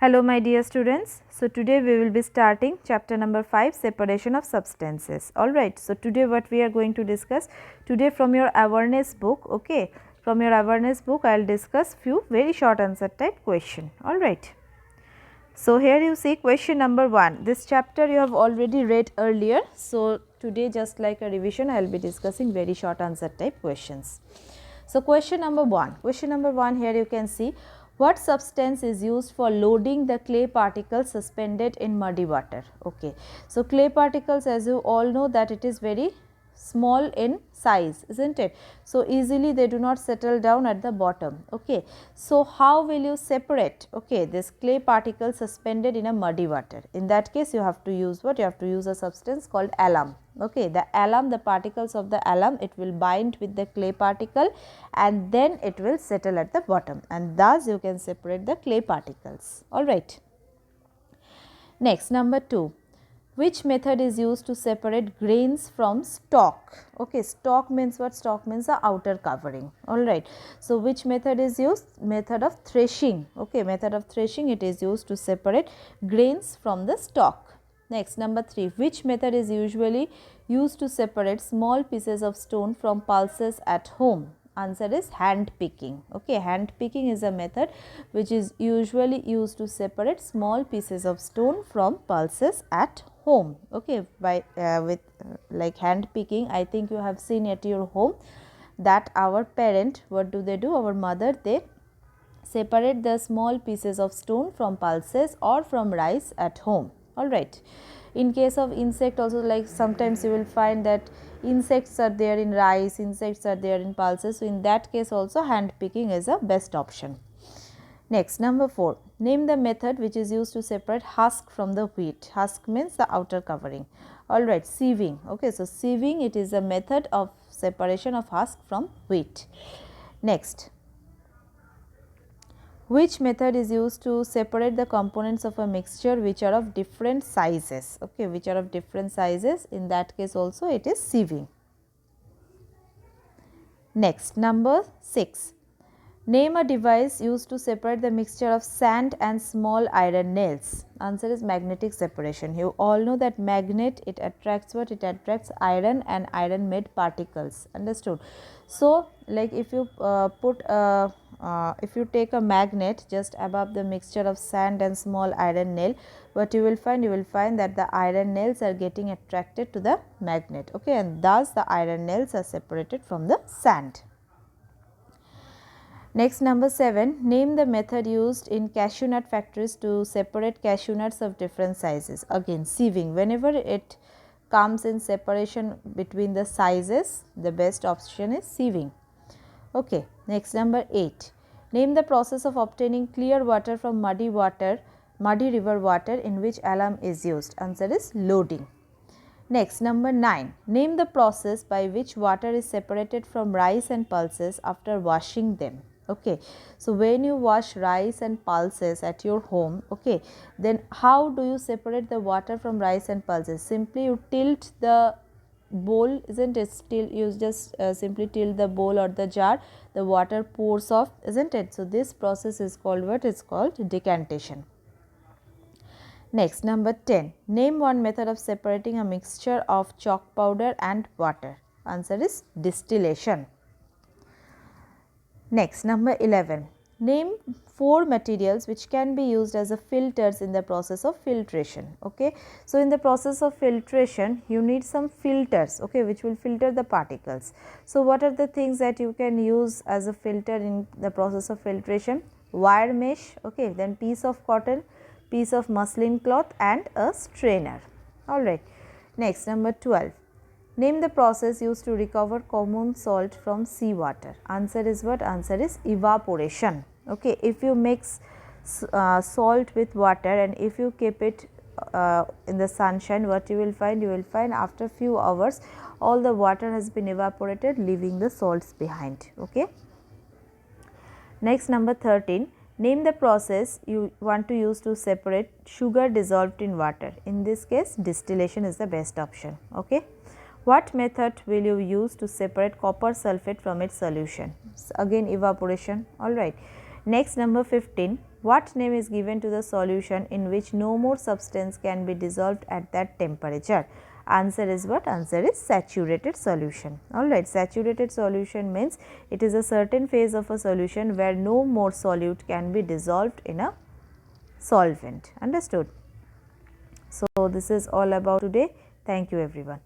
Hello my dear students. So today we will be starting chapter number 5, separation of substances. Alright, so today what we are going to discuss, today from your awareness book, okay, from your awareness book I will discuss few very short answer type question. Alright. So here you see question number 1. This chapter you have already read earlier. So today just like a revision I will be discussing very short answer type questions. So question number 1. Question number 1 here you can see, what substance is used for loading the clay particles suspended in muddy water? Okay. So clay particles, as you all know, that it is very small in size, isn't it? So easily they do not settle down at the bottom. Okay. So how will you separate, okay, this clay particle suspended in a muddy water? In that case you have to use what? You have to use a substance called alum. Okay, the alum, the particles of the alum, it will bind with the clay particle and then it will settle at the bottom, and thus you can separate the clay particles. Alright. Next, number 2. Which method is used to separate grains from stalk? Okay, stalk means what? Stalk means the outer covering. Alright. So which method is used? Method of threshing. Okay, method of threshing, it is used to separate grains from the stalk. Next, number 3. Which method is usually used to separate small pieces of stone from pulses at home? Answer is hand picking. Okay, hand picking is a method which is usually used to separate small pieces of stone from pulses at home. Okay, by like hand picking, I think you have seen at your home that our parent, what do? Our mother, they separate the small pieces of stone from pulses or from rice at home. Alright. In case of insect also, like sometimes you will find that insects are there in rice, insects are there in pulses. So in that case also hand picking is a best option. Next, number 4. Name the method which is used to separate husk from the wheat. Husk means the outer covering. Alright, sieving. Okay, so sieving, it is a method of separation of husk from wheat. Next. Which method is used to separate the components of a mixture which are of different sizes? Okay, which are of different sizes. In that case also it is sieving. Next, number 6. Name a device used to separate the mixture of sand and small iron nails. Answer is magnetic separation. You all know that magnet, it attracts what? It attracts iron and iron made particles. Understood? So, like if you if you take a magnet just above the mixture of sand and small iron nail, what you will find? You will find that the iron nails are getting attracted to the magnet. Okay, and thus the iron nails are separated from the sand. Next, number 7. Name the method used in cashew nut factories to separate cashew nuts of different sizes. Again, sieving. Whenever it comes in separation between the sizes, the best option is sieving. Okay. Next, number 8. Name the process of obtaining clear water from muddy river water in which alum is used. Answer is loading. Next, number 9. Name the process by which water is separated from rice and pulses after washing them. Okay, so when you wash rice and pulses at your home, okay, then how do you separate the water from rice and pulses? Simply you tilt the bowl, isn't it? Still you just simply tilt the bowl or the jar, the water pours off, isn't it? So this process is called what? It's called decantation. Next, number 10. Name one method of separating a mixture of chalk powder and water. Answer is distillation. Next, number 11. Name 4 materials which can be used as a filters in the process of filtration. Okay, so in the process of filtration you need some filters, okay, which will filter the particles. So what are the things that you can use as a filter in the process of filtration? Wire mesh, okay, then piece of cotton, piece of muslin cloth and a strainer. Alright. Next, number 12. Name the process used to recover common salt from seawater. Answer is what? Answer is evaporation. Okay, if you mix salt with water and if you keep it in the sunshine, what you will find? You will find after few hours all the water has been evaporated, leaving the salts behind. Okay. Next, number 13. Name the process you want to use to separate sugar dissolved in water. In this case, distillation is the best option. Okay. What method will you use to separate copper sulfate from its solution? So again, evaporation. Alright. Next, number 15. What name is given to the solution in which no more substance can be dissolved at that temperature? Answer is what? Answer is saturated solution. Alright, saturated solution means it is a certain phase of a solution where no more solute can be dissolved in a solvent. Understood? So, this is all about today. Thank you everyone.